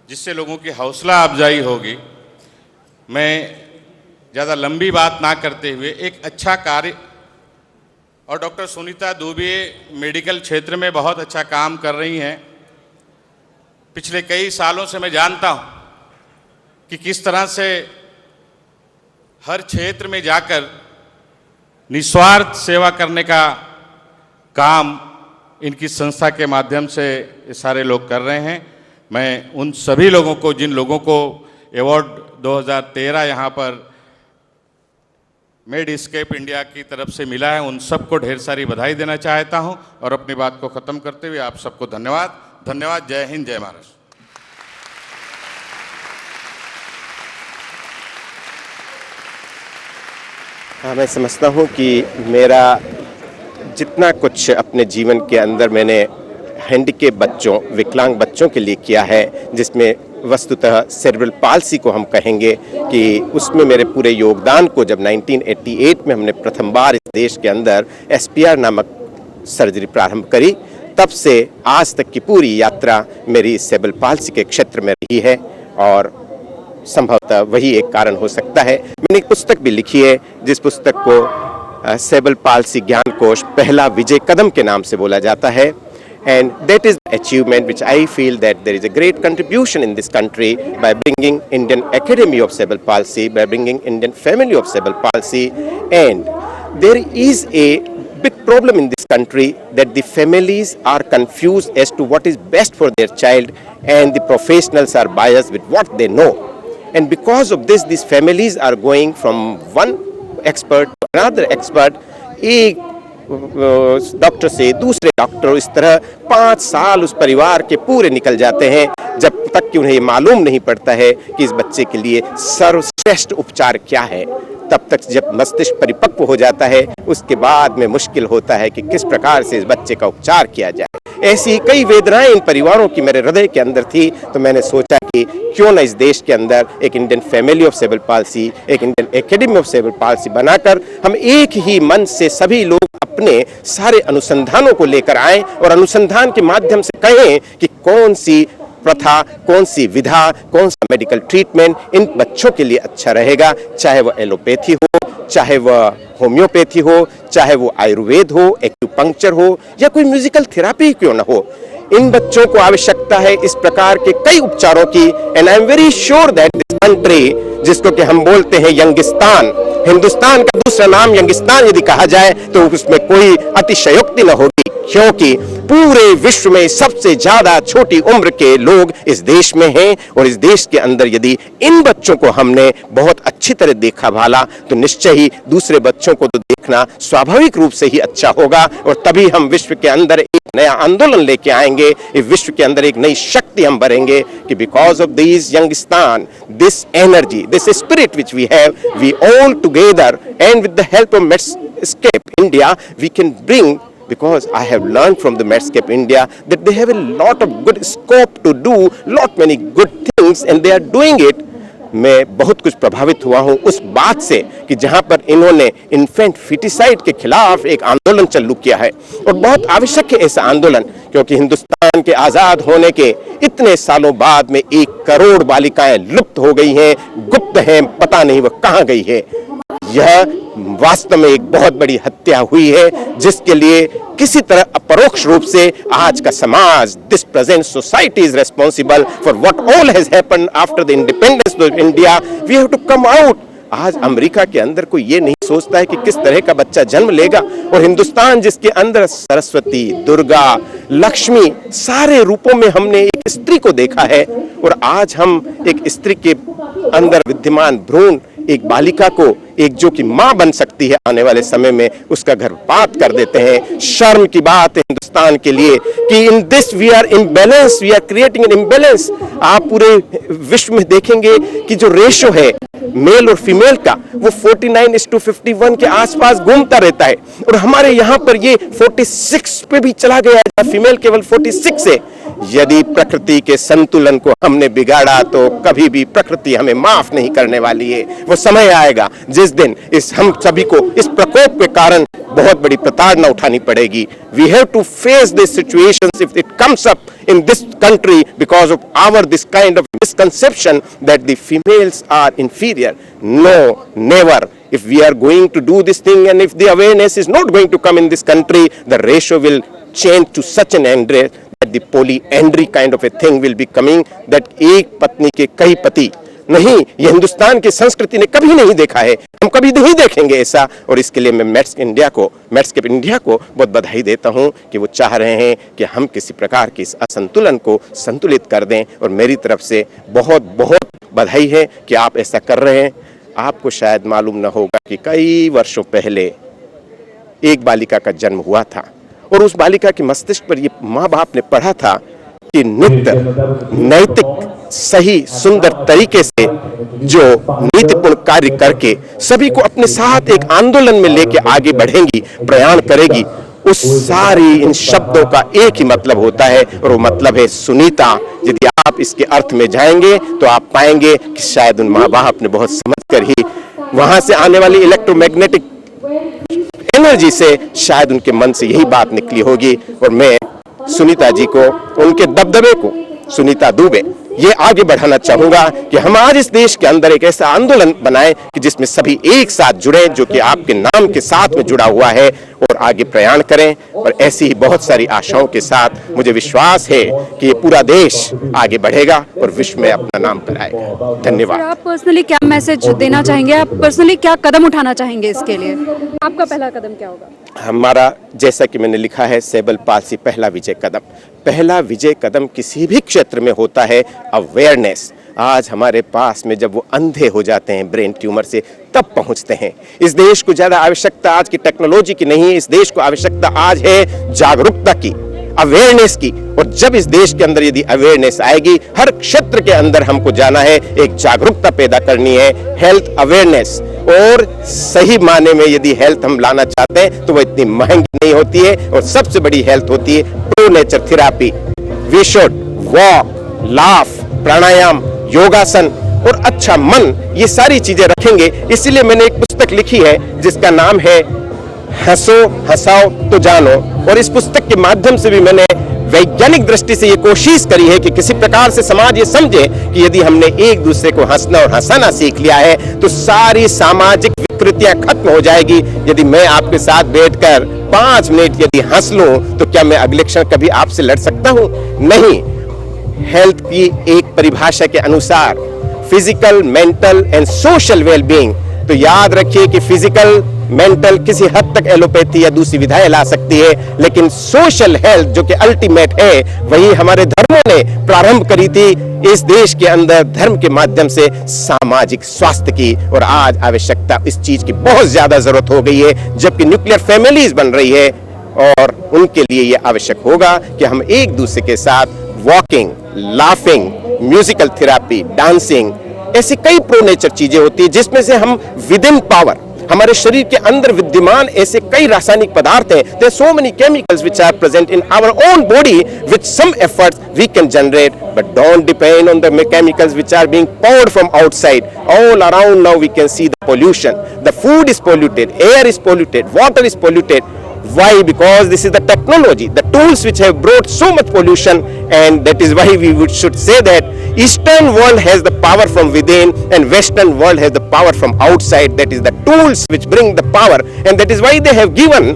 जिससे लोगों की हौसला अफजाई होगी। मैं ज़्यादा लंबी बात ना करते हुए एक अच्छा कार्य, और डॉक्टर सुनीता दुबे मेडिकल क्षेत्र में बहुत अच्छा काम कर रही हैं। पिछले कई सालों से मैं जानता हूं कि किस तरह से हर क्षेत्र में जाकर निस्वार्थ सेवा करने का काम इनकी संस्था के माध्यम से सारे लोग कर रहे हैं। मैं उन सभी लोगों को, जिन लोगों को अवार्ड 2013 यहाँ पर मेडस्केप इंडिया की तरफ से मिला है, उन सबको ढेर सारी बधाई देना चाहता हूं। और अपनी बात को ख़त्म करते हुए आप सबको धन्यवाद। धन्यवाद। जय हिंद, जय महाराष्ट्र। मैं समझता हूँ कि मेरा जितना कुछ अपने जीवन के अंदर मैंने हैंडीकैप बच्चों, विकलांग बच्चों के लिए किया है, जिसमें वस्तुतः सेरेब्रल पाल्सी को हम कहेंगे कि उसमें मेरे पूरे योगदान को जब 1988 में हमने प्रथम बार इस देश के अंदर SPR नामक सर्जरी प्रारंभ करी, तब से आज तक की पूरी यात्रा मेरी सेरेब्रल पाल्सी के क्षेत्र में रही है। और संभवतः वही एक कारण हो सकता है। मैंने एक पुस्तक भी लिखी है, जिस पुस्तक को सेरेब्रल पाल्सी ज्ञान कोश पहला विजय कदम के नाम से बोला जाता है। And that is the achievement which I feel that there is a great contribution in this country by bringing Indian Academy of Cerebral Palsy, by bringing Indian Family of Cerebral Palsy. And there is a big problem in this country that the families are confused as to what is best for their child, and the professionals are biased with what they know. And because of this, these families are going from one expert to another expert. एक doctor से दूसरे doctor, इस तरह 5 साल उस परिवार के पूरे निकल जाते हैं, जब तक कि उन्हें ये मालूम नहीं पड़ता है कि इस बच्चे के लिए सर्वश्रेष्ठ उपचार क्या है। तब तक जब मस्तिष्क परिपक्व हो जाता है, उसके बाद में मुश्किल होता है कि किस प्रकार से इस बच्चे का उपचार किया जाए। ऐसी कई वेदनाएं इन परिवारों की मेरे हृदय के अंदर थी, तो मैंने सोचा कि क्यों न इस देश के अंदर एक Indian family of cerebral palsy, एक Indian academy of cerebral palsy बनाकर हम एक ही मन से सभी लोग अपने सारे अनुसंधानों को लेकर आएं और अनुसंधान के माध्यम से कहें कि कौन सी प्रथा, कौन सी विधा, कौन सा मेडिकल ट्रीटमेंट इन बच्चों के लिए अच्छा रहेगा, चाहे वह एलोपैथी हो, चाहे वह होम्योपैथी हो, चाहे वो आयुर्वेद हो, एक्यूपंक्चर हो, या कोई म्यूजिकल थेरापी क्यों ना हो। इन बच्चों को आवश्यकता है इस प्रकार के कई उपचारों की। And I am very sure that this country, जिसको कि हम बोलते हैं यंगिस्तान, हिंदुस्तान का दूसरा नाम यंगिस्तान यदि कहा जाए तो उसमें कोई अतिशयोक्ति न होगी, क्योंकि पूरे विश्व में सबसे ज्यादा छोटी उम्र के लोग इस देश में हैं। और इस देश के अंदर यदि इन बच्चों को हमने बहुत अच्छी तरह देखा भाला, तो निश्चय ही दूसरे बच्चों को तो देखना स्वाभाविक रूप से ही अच्छा होगा। और तभी हम विश्व के अंदर एक नया आंदोलन लेके आएंगे, इस विश्व के अंदर एक नई शक्ति हम भरेंगे कि because of this Yangistan, this energy, this spirit which we have, we all together and with the help of Medscape India we can bring, because I have learned from the Medscape India that they have a lot of good scope to do lot many good things and they are doing it. मैं बहुत कुछ प्रभावित हुआ हूँ उस बात से कि जहाँ पर इन्होंने इन्फेंट फिटिसाइड के खिलाफ एक आंदोलन चालू किया है, और बहुत आवश्यक है ऐसा आंदोलन, क्योंकि हिंदुस्तान के आज़ाद होने के इतने सालों बाद में 1 करोड़ बालिकाएं लुप्त हो गई हैं, गुप्त हैं, पता नहीं वह कहाँ गई है। यह वास्तव में एक बहुत बड़ी हत्या हुई है, जिसके लिए किसी तरह अपरोक्ष रूप से आज का समाज, this present society is responsible for what all has happened after the independence of India. We have to come out. आज अमेरिका के अंदर कोई ये नहीं सोचता है कि किस तरह का बच्चा जन्म लेगा, और हिंदुस्तान जिसके अंदर सरस्वती, दुर्गा, लक्ष्मी सारे रूपों में हमने एक स्त्री को देखा है, और आज हम एक स्त्री के अंदर विद्यमान भ्रूण, एक बालिका को, एक जो कि मां बन सकती है आने वाले समय में, उसका गर्भपात कर देते हैं। शर्म की बात है हिंदुस्तान के लिए कि in this we are imbalance, we are creating an imbalance. आप पूरे विश्व में देखेंगे कि जो रेशो है मेल और फीमेल का, वो 49:51 के आसपास घूमता रहता है, और हमारे यहाँ पर ये 46 पे भी चला गया है, फीमेल केवल 46 है। यदि प्रकृति के संतुलन को हमने बिगाड़ा तो कभी भी प्रकृति हमें माफ नहीं करने वाली है। वो समय आएगा जिस दिन हम सभी को इस प्रकोप के कारण बहुत बड़ी प्रताड़ना उठानी पड़ेगी। We have to face these situations if it comes up in this country because of this kind of misconception that the females are inferior. No, never. If we are going to do this thing and if the awareness is not going to come in this country, the ratio will change to such an end that the polyandry kind of a thing will be coming, that एक पत्नी के कई पति नहीं, ये हिंदुस्तान की संस्कृति ने कभी नहीं देखा है, हम कभी नहीं देखेंगे ऐसा। और इसके लिए मैं मेट्सकेप इंडिया को बहुत बधाई देता हूं कि वो चाह रहे हैं कि हम किसी प्रकार की इस असंतुलन को संतुलित कर दें, और मेरी तरफ से बहुत बहुत बधाई है कि आप ऐसा कर रहे हैं। आपको शायद मालूम न होगा कि कई वर्षों पहले एक बालिका का जन्म हुआ था, और उस बालिका के मस्तिष्क पर ये माँ बाप ने पढ़ा था कि नित्य नैतिक सही सुंदर तरीके से जो नीतिपूर्ण कार्य करके सभी को अपने साथ एक आंदोलन में लेके आगे बढ़ेंगी, प्रयाण करेगी, उस सारी इन शब्दों का एक ही मतलब होता है, और वो मतलब है सुनीता। यदि आप इसके अर्थ में जाएंगे तो आप पाएंगे कि शायद उन माँ बाप ने बहुत समझकर ही वहां से आने वाली इलेक्ट्रोमैग्नेटिक एनर्जी से शायद उनके मन से यही बात निकली होगी। और मैं सुनीता जी को, उनके दबदबे को, सुनीता दुबे, ये आगे बढ़ाना चाहूंगा कि हम आज इस देश के अंदर एक ऐसा आंदोलन बनाएं कि जिसमें सभी एक साथ जुड़े, जो कि आपके नाम के साथ में जुड़ा हुआ है, और आगे प्रयाण करें। और ऐसी ही बहुत सारी आशाओं के साथ मुझे विश्वास है कि ये पूरा देश आगे बढ़ेगा और विश्व में अपना नाम कराएगा। धन्यवाद। आप पर्सनली क्या मैसेज देना चाहेंगे, आप पर्सनली क्या कदम उठाना चाहेंगे इसके लिए? आपका पहला कदम क्या होगा? हमारा, जैसा कि मैंने लिखा है, सेरेब्रल पाल्सी पहला विजय कदम। पहला विजय कदम किसी भी क्षेत्र में होता है अवेयरनेस। आज हमारे पास में जब वो अंधे हो जाते हैं ब्रेन ट्यूमर से, तब पहुंचते हैं। इस देश को ज्यादा आवश्यकता आज की टेक्नोलॉजी की नहीं है, इस देश को आवश्यकता आज है जागरूकता की, अवेयरनेस की। और जब इस देश के अंदर यदि अवेयरनेस आएगी, हर क्षेत्र के अंदर हमको जाना है, एक जागरूकता पैदा करनी है, हेल्थ अवेयरनेस। और सही माने में यदि हेल्थ हम लाना चाहते हैं तो वो इतनी महंगी नहीं होती है, और सबसे बड़ी हेल्थ होती है true nature therapy. We should walk, laugh, pranayama, yogasana और अच्छा मन, ये सारी चीजें रखेंगे। इसीलिए मैंने एक पुस्तक लिखी है जिसका नाम है हंसो हंसाओ तो जानो, और इस पुस्तक के माध्यम से भी मैंने वैज्ञानिक दृष्टि से ये कोशिश करी है कि किसी प्रकार से समाज ये समझे कि यदि हमने एक दूसरे को हंसना और हंसाना सीख लिया है तो सारी सामाजिक विकृतियां खत्म हो जाएगी। यदि मैं आपके साथ बैठकर 5 मिनट यदि हंस लूं तो क्या मैं अगले क्षण कभी आपसे लड़ सकता हूं? नहीं। हेल्थ की एक परिभाषा के अनुसार physical, mental and social wellbeing, तो याद रखिए कि फिजिकल, मेंटल किसी हद तक एलोपैथी या दूसरी विधाएं ला सकती है, लेकिन सोशल हेल्थ जो कि अल्टीमेट है, वही हमारे धर्मों ने प्रारंभ करी थी इस देश के अंदर, धर्म के माध्यम से सामाजिक स्वास्थ्य की। और आज आवश्यकता इस चीज की बहुत ज्यादा जरूरत हो गई है, जबकि न्यूक्लियर फैमिलीज बन रही है, और उनके लिए यह आवश्यक होगा कि हम एक दूसरे के साथ walking, laughing, musical therapy, dancing, ऐसी कई प्रो नेचर चीजें होती है जिसमें से हम विद इन पावर, हमारे शरीर के अंदर विद्यमान ऐसे कई रासायनिक पदार्थ हैं, there are so many chemicals which are present in our own body with some efforts we can generate, but don't depend on the chemicals which are being poured from outside. All around now we can see the pollution, the food is polluted, air is polluted, water is polluted. Why? Because this is the technology, the tools which have brought so much pollution, and that is why we should say that Eastern world has the power from within and Western world has the power from outside. That is the tools which bring the power, and that is why they have given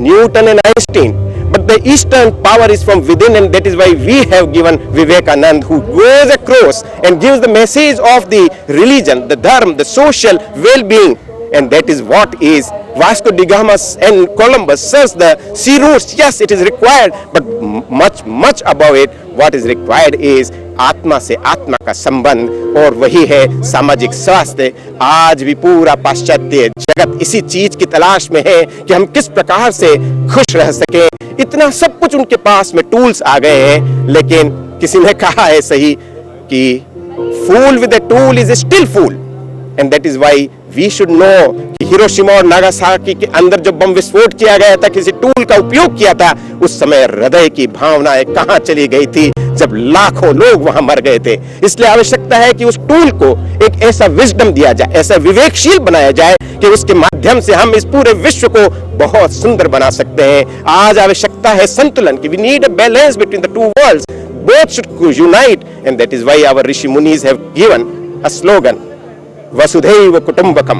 Newton and Einstein. But the Eastern power is from within, and that is why we have given Vivekanand, who goes across and gives the message of the religion, the dharma, the social well-being. And that is what is Vasco da Gama and Columbus searched the sea routes. Yes, it is required, but much above it, what is required is आत्मा से आत्मा का संबंध, और वही है सामाजिक स्वास्थ्य। आज भी पूरा पाश्चात्य जगत इसी चीज की तलाश में है कि हम किस प्रकार से खुश रह सकें। इतना सब कुछ उनके पास में टूल्स आ गए हैं, लेकिन किसी ने कहा है सही कि fool with a tool is still fool, and that is why we should know कि हिरोशिमा और नागासाकी के अंदर जो बम विस्फोट किया गया था, किसी टूल का उपयोग किया था, उस समय हृदय की भावनाएं कहां चली गई थी जब लाखों लोग वहां मर गए थे। इसलिए आवश्यकता है कि उस टूल को एक ऐसा विजडम दिया जाए, ऐसा विवेकशील बनाया जाए कि उसके माध्यम से हम इस पूरे विश्व को बहुत सुंदर बना सकते हैं। आज आवश्यकता है संतुलन की। We need a balance between the two worlds, both should unite, and that is why our rishi munis have given a slogan vasudhaiva kutumbakam।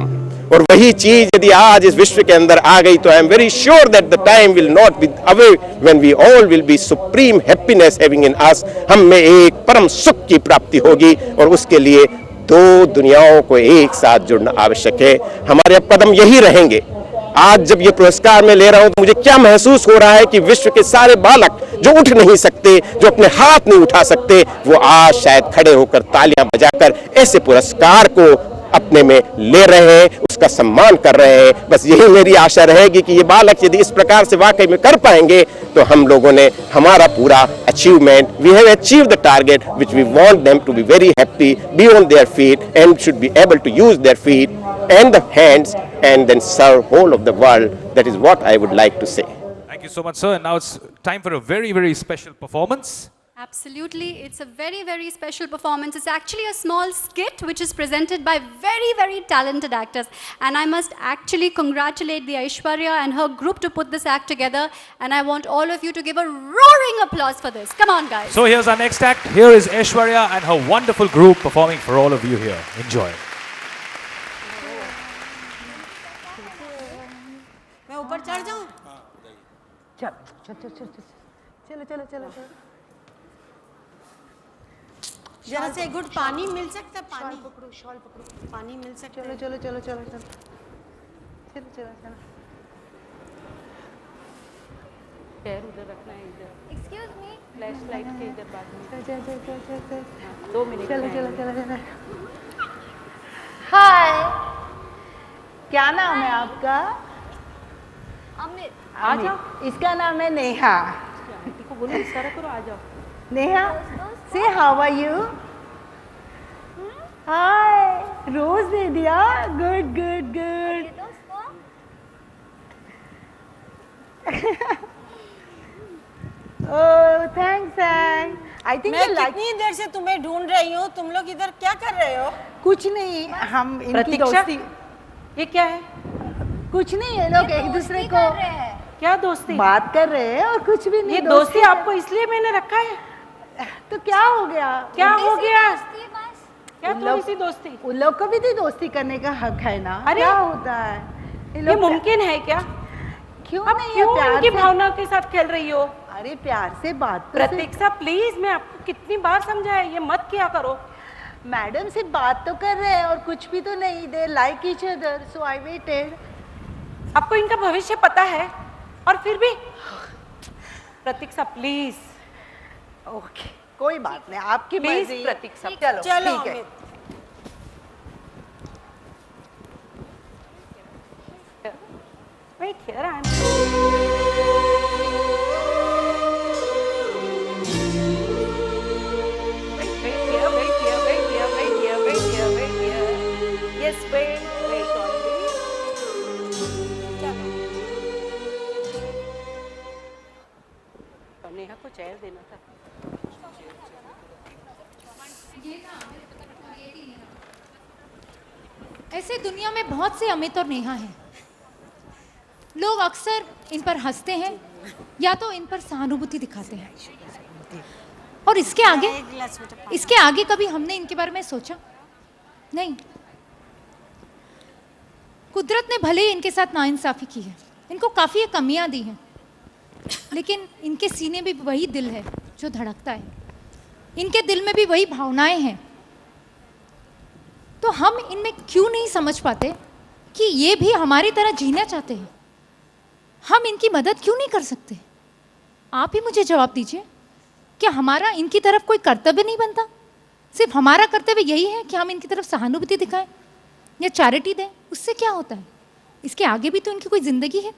और वही चीज यदि आज इस विश्व के अंदर आ गई तो I am very sure that the time will not be away when we all will be supreme happiness having in us. हम में एक परम सुख की प्राप्ति होगी और उसके लिए दो दुनियाओं को एक साथ जुड़ना आवश्यक है। हमारे अब कदम यही रहेंगे। आज जब ये पुरस्कार मैं ले रहा हूं तो मुझे क्या महसूस हो रहा है कि विश्व के सारे बालक जो उठ नहीं सकते, जो अपने हाथ नहीं उठा सकते, वो आज शायद खड़े होकर तालियां बजाकर ऐसे पुरस्कार को अपने में ले रहे हैं, उसका सम्मान कर रहे हैं। बस यही मेरी आशा रहेगी कि ये बालक यदि इस प्रकार से वाकई में कर पाएंगे तो हम लोगों ने हमारा पूरा achievement, we have achieve the target which we want them to be very happy, be on their feet and should be able to use their feet and the hands and then serve whole of the world. That is what I would like to say. Thank you so much, sir. And now it's time for a very, very special performance. Absolutely, it's a very, very special performance. It's actually a small skit which is presented by very, very talented actors. And I must actually congratulate the Aishwarya and her group to put this act together. And I want all of you to give a roaring applause for this. Come on, guys. So here's our next act. Here is Aishwarya and her wonderful group performing for all of you here. Enjoy. मैं ऊपर चढ़ जाऊं? चलो चलो चलो चलो चलो चलो चलो जरा से एक घुट पानी मिल सकता है? पानी शॉल पकड़ो, पानी मिल सकता चलो है? चलो चलो चलो चलो चलो चलो चलो पैर उधर रखना है, इधर Excuse me. फ्लैश लाइट के इधर बाद में चलो चलो चलो चलो चलो 2 मिनट चलो चलो चलो चलो। हाय, क्या नाम है आपका? अमित. आ जाओ। इसका नाम है नेहा। आंटी को बोलो इशारा करो, आ जाओ। नेहा, से हाउ आर यू? हाय, रोज दे दिया। Good good good. Oh thanks thanks. I think मैं कितनी देर से तुम्हें ढूंढ रही हूँ। तुम लोग इधर क्या कर रहे हो? कुछ नहीं, हम इनकी दोस्ती। ये क्या है? कुछ नहीं, ये लोग एक दूसरे को क्या दोस्ती? बात कर रहे हैं और कुछ भी नहीं। ये दोस्ती आपको इसलिए मैंने रखा है? तो क्या हो गया? क्या हो गया? क्या उन थोड़ी लोग- सी दोस्ती? उन लोग को भी तो दोस्ती करने का हक है ना। अरे! क्या होता है? ये मुमकिन है क्या? क्यों अब नहीं? क्यों प्यार उनकी से- भावना के साथ खेल रही हो? अरे प्यार से बात तो से- प्रतीक्षा प्लीज, मैं आपको कितनी बार समझाया ये मत किया करो। मैडम से बात तो कर रहे हैं और कुछ भी तो नहीं। They like each other, so I waited. आपको इनका भविष्य पता है और फिर भी प्रतीक्षा प्लीज ओके, कोई बात नहीं, आपकी प्लीज मर्जी। प्रतीक्षा चलो चलो ठीक है। Amit. Wait here, I'm wait here, wait here, wait here, wait here, wait here, wait here. Yes, wait only. Neha को चेयर देना था। ऐसे दुनिया में बहुत से अमित और नेहा हैं। लोग अक्सर इन पर हंसते हैं या तो इन पर सहानुभूति दिखाते हैं, और इसके आगे कभी हमने इनके बारे में सोचा नहीं। कुदरत ने भले ही इनके साथ नाइंसाफी की है, इनको काफ़ी कमियां दी हैं, लेकिन इनके सीने में भी वही दिल है जो धड़कता है, इनके दिल में भी वही भावनाएं हैं। तो हम इनमें क्यों नहीं समझ पाते कि ये भी हमारी तरह जीना चाहते हैं? हम इनकी मदद क्यों नहीं कर सकते? आप ही मुझे जवाब दीजिए, क्या हमारा इनकी तरफ कोई कर्तव्य नहीं बनता? सिर्फ हमारा कर्तव्य यही है कि हम इनकी तरफ सहानुभूति दिखाएं या चैरिटी दें? उससे क्या होता है? इसके आगे भी तो इनकी कोई ज़िंदगी है।